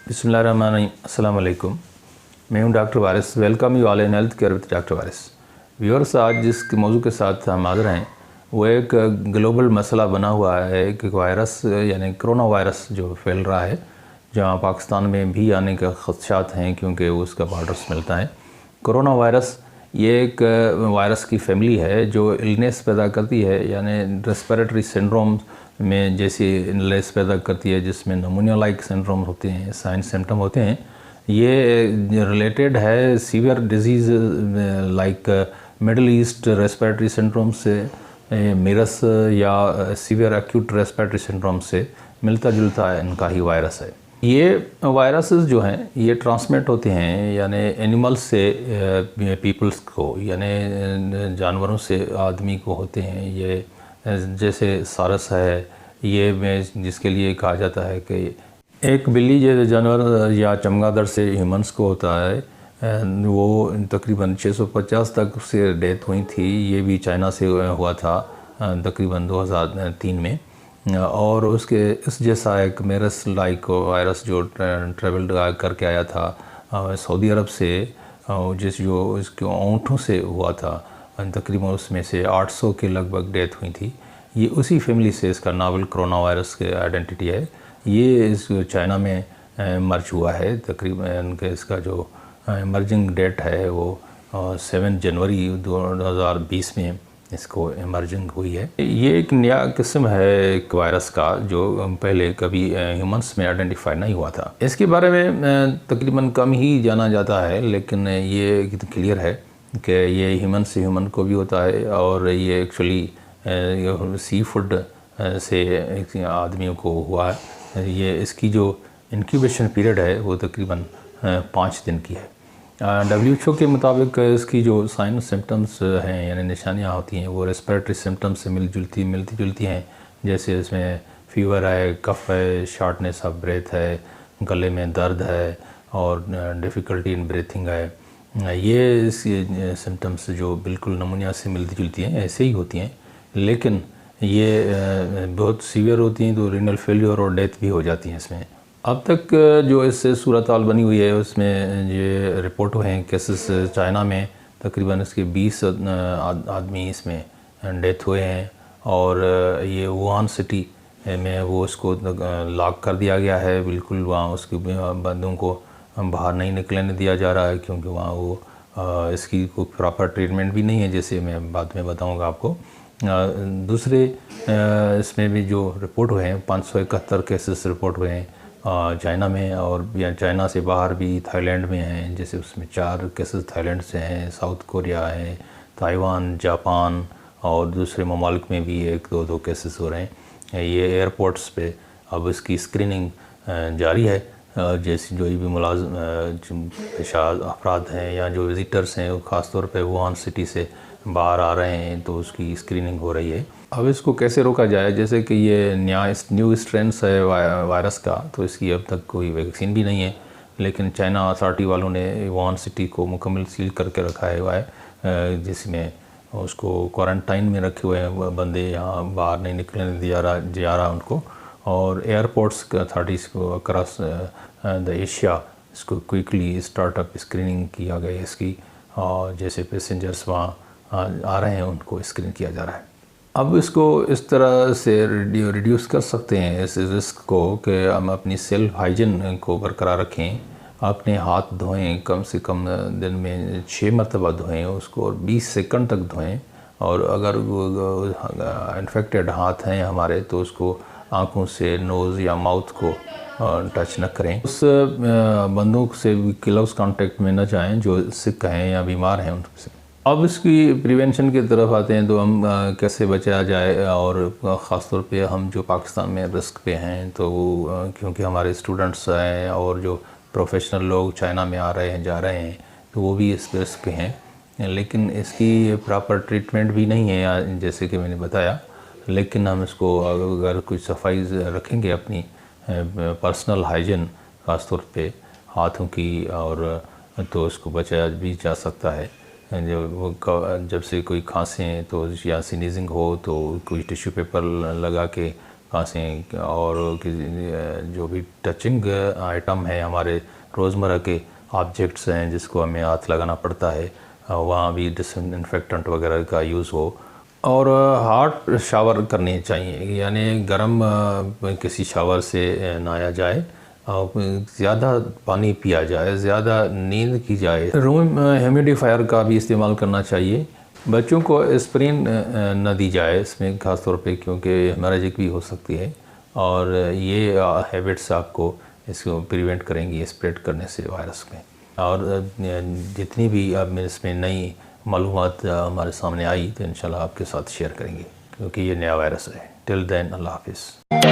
बिस्मिल्लाहिर्रहमानिर्रहीम, अस्सलाम वालेकुम। मैं हूं doctor Waris. Welcome you all in health care with doctor Waris. Viewers, आज जिस मौजू के साथ हम हाज़िर हैं वो एक ग्लोबल मसला बना हुआ है कि वायरस यानी कोरोना वायरस जो फैल रहा है, जहां पाकिस्तान में भी आने के ख़दशात हैं क्योंकि उसका बॉर्डर्स मिलता है। कोरोना वायरस ये एक वायरस की फैमिली है जो इलनेस पैदा करती है, यानी रेस्पिरेटरी सिंड्रोम में जैसी इलनेस पैदा करती है, जिसमें नमूनिया लाइक सिंड्रोम होते हैं, साइन सिम्टम होते हैं। ये रिलेटेड है severe disease like middle east respiratory syndrome से, मेरस या सीवियर एक्यूट रेस्पिरेटरी सिंड्रोम से मिलता जुलता है इनका ही वायरस है। ये वायरसेस जो हैं ये ट्रांसमिट होते हैं यानी एनिमल्स से पीपल्स को, यानी जानवरों से आदमी को होते हैं। ये जैसे सारस है, ये में जिसके लिए कहा जाता है कि एक बिल्ली जैसे जानवर या चमगादड़ से ह्यूमंस को होता है, वो तकरीबन 650 तक से डेथ हुई थी। ये भी चाइना से हुआ था तकरीबन 2003 में। और उसके इस जैसा एक मेरस लाइक वायरस जो ट्रेवल करके आया था सऊदी अरब से, जो इसके ऊँटों से हुआ था, तकरीबन उसमें से 800 के लगभग डेथ हुई थी। ये उसी फैमिली से इसका नावल कोरोना वायरस के आइडेंटिटी है। ये इस चाइना में मर्ज हुआ है। तकरीबन इसका जो इमर्जिंग डेट है वो 7 जनवरी 2020 में इसको इमर्जिंग हुई है। ये एक नया किस्म है एक वायरस का जो पहले कभी ह्यूमंस में आइडेंटिफाई नहीं हुआ था। इसके बारे में तकरीबन कम ही जाना जाता है, लेकिन ये क्लियर है कि ये ह्यूमन से ह्यूमन को भी होता है और ये एक्चुअली सी फूड से आदमियों को हुआ है। ये इसकी जो इंक्यूबेशन पीरियड है वो तकरीबन 5 दिन की है। WHO के मुताबिक इसकी जो साइन सिम्टम्स हैं यानी निशानियाँ होती हैं वो रेस्पिरेटरी सिम्टम्स से मिलती जुलती हैं। जैसे इसमें फीवर है, कफ़ है, शॉर्टनेस ऑफ ब्रेथ है, गले में दर्द है और डिफ़िकल्टी इन ब्रीथिंग है। ये सिम्टम्स जो बिल्कुल नमूनिया से मिलती जुलती हैं ऐसे ही होती हैं, लेकिन ये बहुत सीवियर होती हैं तो रीनल फेलियर और डेथ भी हो जाती हैं इसमें। अब तक जो इससे सूरत हाल बनी हुई है उसमें ये रिपोर्ट हुए हैं केसेस चाइना में तकरीबन इसके 20 आदमी इसमें डेथ हुए हैं। और ये वुहान सिटी में वो उसको लॉक कर दिया गया है, बिल्कुल वहाँ उसके बंदों को बाहर नहीं निकलने दिया जा रहा है क्योंकि वहाँ वो इसकी कोई प्रॉपर ट्रीटमेंट भी नहीं है, जैसे मैं बाद में बताऊँगा आपको। दूसरे इसमें भी जो रिपोर्ट हुए हैं 571 केसेस रिपोर्ट हुए हैं चाइना में, और या चाइना से बाहर भी थाईलैंड में हैं, जैसे उसमें 4 केसेस थाईलैंड से हैं, साउथ कोरिया है, ताइवान, जापान और दूसरे ममालिक में भी 1-2 केसेस हो रहे हैं। ये एयरपोर्ट्स पे अब इसकी स्क्रीनिंग जारी है। जैसे जो भी मुलाजिम अफराद हैं या जो विज़िटर्स हैं, ख़ास तौर पे वुहान सिटी से बाहर आ रहे हैं तो उसकी स्क्रीनिंग हो रही है। अब इसको कैसे रोका जाए, जैसे कि ये न्यू स्ट्रेन्स है वायरस का, तो इसकी अब तक कोई वैक्सीन भी नहीं है, लेकिन चाइना अथॉरिटी वालों ने वुहान सिटी को मुकम्मल सील करके रखा है, जिसमें उसको क्वारंटाइन में रखे हुए हैं बंदे, यहाँ बाहर नहीं निकलने दिया जा रहा उनको। और एयरपोर्ट्स के अथॉरिटीज़ को अक्रॉस द एशिया इसको क्विकली स्टार्टअप स्क्रीनिंग किया गया इसकी, और जैसे पैसेंजर्स वहाँ आ रहे हैं उनको स्क्रीन किया जा रहा है। अब इसको इस तरह से रिड्यूस कर सकते हैं इस रिस्क को कि हम अपनी सेल्फ हाइजीन को बरकरार रखें। अपने हाथ धोएं, कम से कम दिन में 6 मरतबा धोएं उसको, और 20 सेकंड तक धोएं। और अगर इन्फेक्टेड हाथ हैं हमारे तो उसको आँखों से नोज़ या माउथ को टच न करें। उस बंदों से भी क्लोज कांटेक्ट में न जाएं जो सिक हैं या बीमार हैं उनसे। अब इसकी प्रिवेंशन की तरफ आते हैं तो हम कैसे बचा जाए, और ख़ास तौर पे हम जो पाकिस्तान में रिस्क पे हैं तो क्योंकि हमारे स्टूडेंट्स हैं और जो प्रोफेशनल लोग चाइना में आ रहे हैं जा रहे हैं तो वो भी इस रिस्क पे हैं, लेकिन इसकी प्रॉपर ट्रीटमेंट भी नहीं है जैसे कि मैंने बताया। लेकिन हम इसको अगर कुछ सफाई रखेंगे अपनी पर्सनल हाइजीन ख़ास तौर पे हाथों की, और तो इसको बचाया भी जा सकता है। जब से कोई खांसें तो या स्नीजिंग हो तो कोई टिश्यू पेपर लगा के खांसी और जो भी टचिंग आइटम है, हमारे रोज़मर्रा के ऑब्जेक्ट्स हैं जिसको हमें हाथ लगाना पड़ता है, वहाँ भी डिसइंफेक्टेंट वगैरह का यूज़ हो। और हॉट शावर करने चाहिए, यानी गर्म किसी शावर से नहाया जाए, और ज़्यादा पानी पिया जाए, ज़्यादा नींद की जाए। रूम ह्यूमिडिफायर का भी इस्तेमाल करना चाहिए। बच्चों को एस्प्रिन न दी जाए इसमें ख़ास तौर पे, क्योंकि हेमोरेजिक भी हो सकती है, और ये हैबिट्स आपको इसको प्रिवेंट करेंगी स्प्रेड करने से वायरस में। और जितनी भी अब इसमें नई मालूमात हमारे सामने आई तो इंशाल्लाह आपके साथ शेयर करेंगे, क्योंकि ये नया वायरस है। टिल देन, अल्लाह हाफिज़।